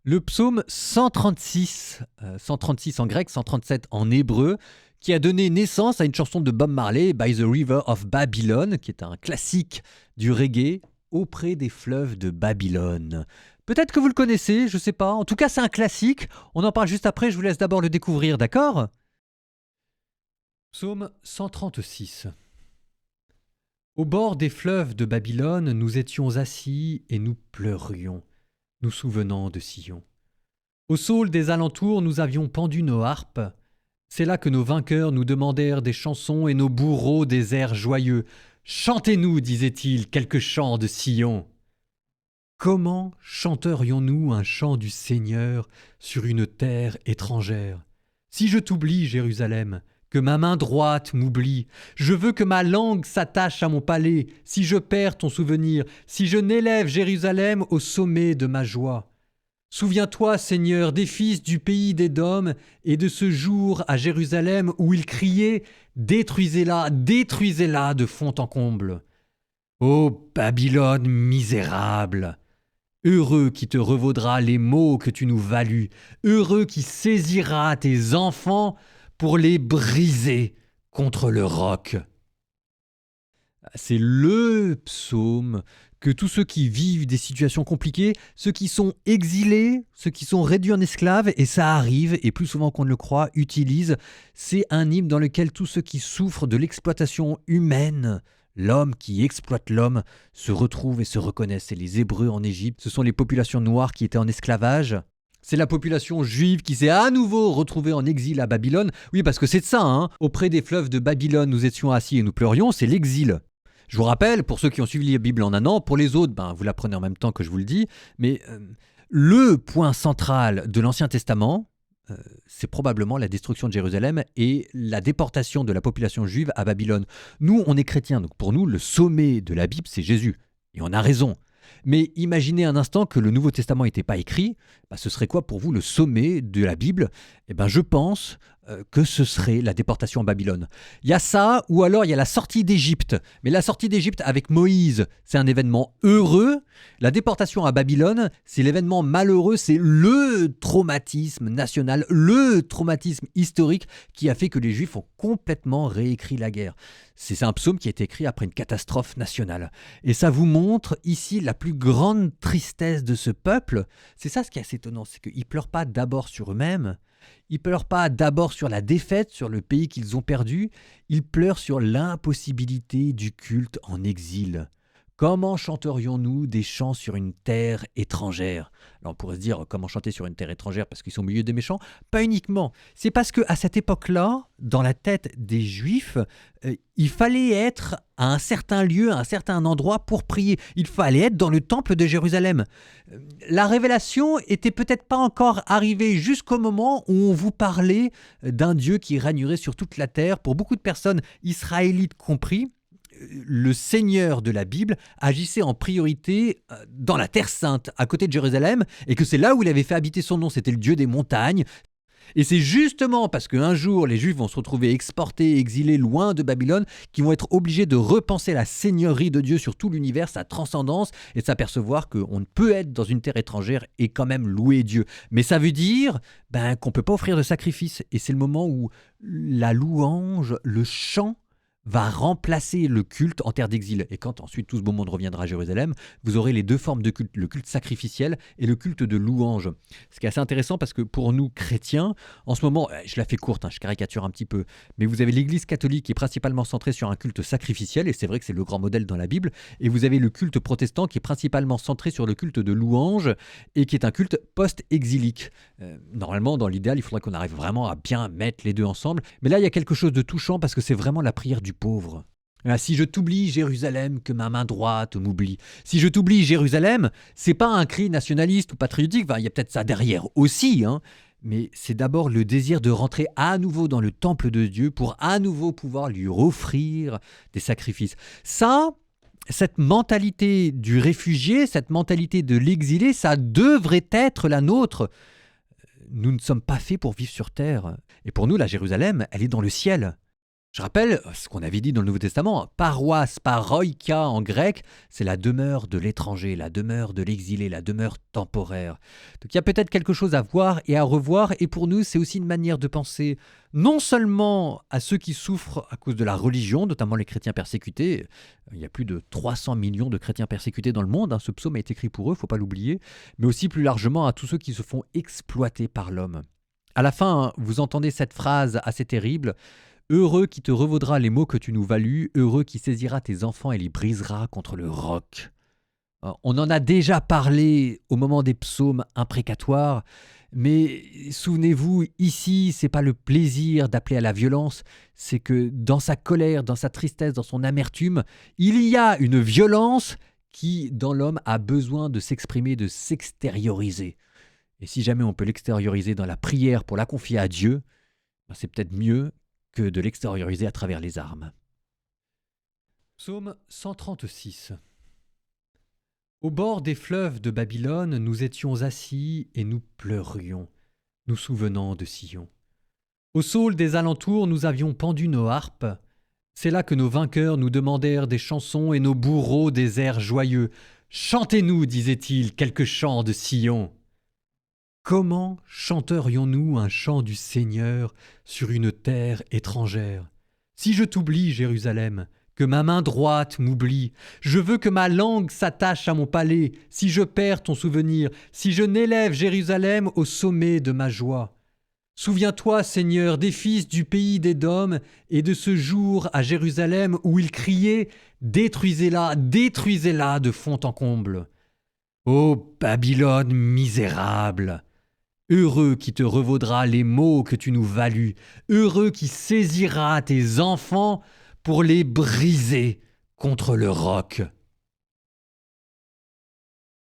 Le psaume 136, 136 en grec, 137 en hébreu, qui a donné naissance à une chanson de Bob Marley, By the River of Babylon, qui est un classique du reggae, auprès des fleuves de Babylone. Peut-être que vous le connaissez, je sais pas. En tout cas, c'est un classique. On en parle juste après, je vous laisse d'abord le découvrir, d'accord ? Psaume 136. Au bord des fleuves de Babylone, nous étions assis et nous pleurions, nous souvenant de Sion. Au saule des alentours, nous avions pendu nos harpes. C'est là que nos vainqueurs nous demandèrent des chansons et nos bourreaux des airs joyeux. Chantez-nous, disaient-ils, quelques chants de Sion. Comment chanterions-nous un chant du Seigneur sur une terre étrangère ? Si je t'oublie, Jérusalem, que ma main droite m'oublie, je veux que ma langue s'attache à mon palais, si je perds ton souvenir, si je n'élève Jérusalem au sommet de ma joie. Souviens-toi, Seigneur, des fils du pays d'Édom et de ce jour à Jérusalem où ils criaient « Détruisez-la, détruisez-la de fond en comble !» Ô Babylone misérable ! Heureux qui te revaudra les maux que tu nous valus, heureux qui saisira tes enfants pour les briser contre le roc. C'est le psaume que tous ceux qui vivent des situations compliquées, ceux qui sont exilés, ceux qui sont réduits en esclaves, et ça arrive, et plus souvent qu'on ne le croit, utilisent. C'est un hymne dans lequel tous ceux qui souffrent de l'exploitation humaine, l'homme qui exploite l'homme, se retrouvent et se reconnaissent. C'est les Hébreux en Égypte, ce sont les populations noires qui étaient en esclavage. C'est la population juive qui s'est à nouveau retrouvée en exil à Babylone. Oui, parce que c'est de ça, hein. Auprès des fleuves de Babylone, nous étions assis et nous pleurions, c'est l'exil. Je vous rappelle, pour ceux qui ont suivi la Bible en un an, pour les autres, vous l'apprenez en même temps que je vous le dis, mais le point central de l'Ancien Testament, c'est probablement la destruction de Jérusalem et la déportation de la population juive à Babylone. Nous, on est chrétiens, donc pour nous, le sommet de la Bible, c'est Jésus. Et on a raison. Mais imaginez un instant que le Nouveau Testament n'était pas écrit, ce serait quoi pour vous le sommet de la Bible ? Je pense que ce serait la déportation à Babylone. Il y a ça, ou alors il y a la sortie d'Égypte. Mais la sortie d'Égypte avec Moïse, c'est un événement heureux. La déportation à Babylone, c'est l'événement malheureux, c'est le traumatisme national, le traumatisme historique qui a fait que les Juifs ont complètement réécrit la guerre. C'est un psaume qui a été écrit après une catastrophe nationale. Et ça vous montre ici la plus grande tristesse de ce peuple. C'est ça ce qui est assez étonnant, c'est qu'ils ne pleurent pas d'abord sur eux-mêmes, ils ne pleurent pas d'abord sur la défaite, sur le pays qu'ils ont perdu, ils pleurent sur l'impossibilité du culte en exil. Comment chanterions-nous des chants sur une terre étrangère ? Alors on pourrait se dire, comment chanter sur une terre étrangère parce qu'ils sont au milieu des méchants ? Pas uniquement. C'est parce qu'à cette époque-là, dans la tête des Juifs, il fallait être à un certain lieu, à un certain endroit pour prier. Il fallait être dans le temple de Jérusalem. La révélation était peut-être pas encore arrivée jusqu'au moment où on vous parlait d'un Dieu qui régnerait sur toute la terre. Pour beaucoup de personnes, israélites compris, le Seigneur de la Bible agissait en priorité dans la Terre Sainte, à côté de Jérusalem, et que c'est là où il avait fait habiter son nom, c'était le Dieu des montagnes. Et c'est justement parce qu'un jour, les Juifs vont se retrouver exportés, exilés loin de Babylone, qu'ils vont être obligés de repenser la seigneurie de Dieu sur tout l'univers, sa transcendance, et de s'apercevoir qu'on ne peut être dans une terre étrangère et quand même louer Dieu. Mais ça veut dire qu'on ne peut pas offrir de sacrifice. Et c'est le moment où la louange, le chant, va remplacer le culte en terre d'exil. Et quand ensuite tout ce beau monde reviendra à Jérusalem, vous aurez les deux formes de culte, le culte sacrificiel et le culte de louange. Ce qui est assez intéressant parce que pour nous chrétiens, en ce moment, je la fais courte, je caricature un petit peu, mais vous avez l'Église catholique qui est principalement centrée sur un culte sacrificiel, et c'est vrai que c'est le grand modèle dans la Bible, et vous avez le culte protestant qui est principalement centré sur le culte de louange et qui est un culte post-exilique. Normalement, dans l'idéal, il faudrait qu'on arrive vraiment à bien mettre les deux ensemble, mais là, il y a quelque chose de touchant parce que c'est vraiment la prière du pauvre. Si je t'oublie, Jérusalem, que ma main droite m'oublie. Si je t'oublie, Jérusalem, c'est pas un cri nationaliste ou patriotique, il y a peut-être ça derrière aussi, mais c'est d'abord le désir de rentrer à nouveau dans le temple de Dieu pour à nouveau pouvoir lui offrir des sacrifices. Ça, cette mentalité du réfugié, cette mentalité de l'exilé, ça devrait être la nôtre. Nous ne sommes pas faits pour vivre sur terre. Et pour nous, la Jérusalem, elle est dans le ciel. Je rappelle ce qu'on avait dit dans le Nouveau Testament, paroisse, paroïka en grec, c'est la demeure de l'étranger, la demeure de l'exilé, la demeure temporaire. Donc il y a peut-être quelque chose à voir et à revoir, et pour nous c'est aussi une manière de penser non seulement à ceux qui souffrent à cause de la religion, notamment les chrétiens persécutés. Il y a plus de 300 millions de chrétiens persécutés dans le monde, ce psaume est écrit pour eux, il ne faut pas l'oublier, mais aussi plus largement à tous ceux qui se font exploiter par l'homme. À la fin, vous entendez cette phrase assez terrible: heureux qui te revaudra les maux que tu nous valus, heureux qui saisira tes enfants et les brisera contre le roc. On en a déjà parlé au moment des psaumes imprécatoires, mais souvenez-vous, ici, c'est pas le plaisir d'appeler à la violence, c'est que dans sa colère, dans sa tristesse, dans son amertume, il y a une violence qui, dans l'homme, a besoin de s'exprimer, de s'extérioriser. Et si jamais on peut l'extérioriser dans la prière pour la confier à Dieu, c'est peut-être mieux que de l'extérioriser à travers les armes. Psaume 136. Au bord des fleuves de Babylone, nous étions assis et nous pleurions, nous souvenant de Sion. Au saule des alentours, nous avions pendu nos harpes. C'est là que nos vainqueurs nous demandèrent des chansons et nos bourreaux des airs joyeux. « Chantez-nous, disaient-ils, quelques chants de Sion. » Comment chanterions-nous un chant du Seigneur sur une terre étrangère? Si je t'oublie, Jérusalem, que ma main droite m'oublie, je veux que ma langue s'attache à mon palais, si je perds ton souvenir, si je n'élève Jérusalem au sommet de ma joie. Souviens-toi, Seigneur, des fils du pays d'Édom et de ce jour à Jérusalem où ils criaient « Détruisez-la, détruisez-la de fond en comble !» Ô Babylone misérable! Heureux qui te revaudra les maux que tu nous valus, heureux qui saisira tes enfants pour les briser contre le roc.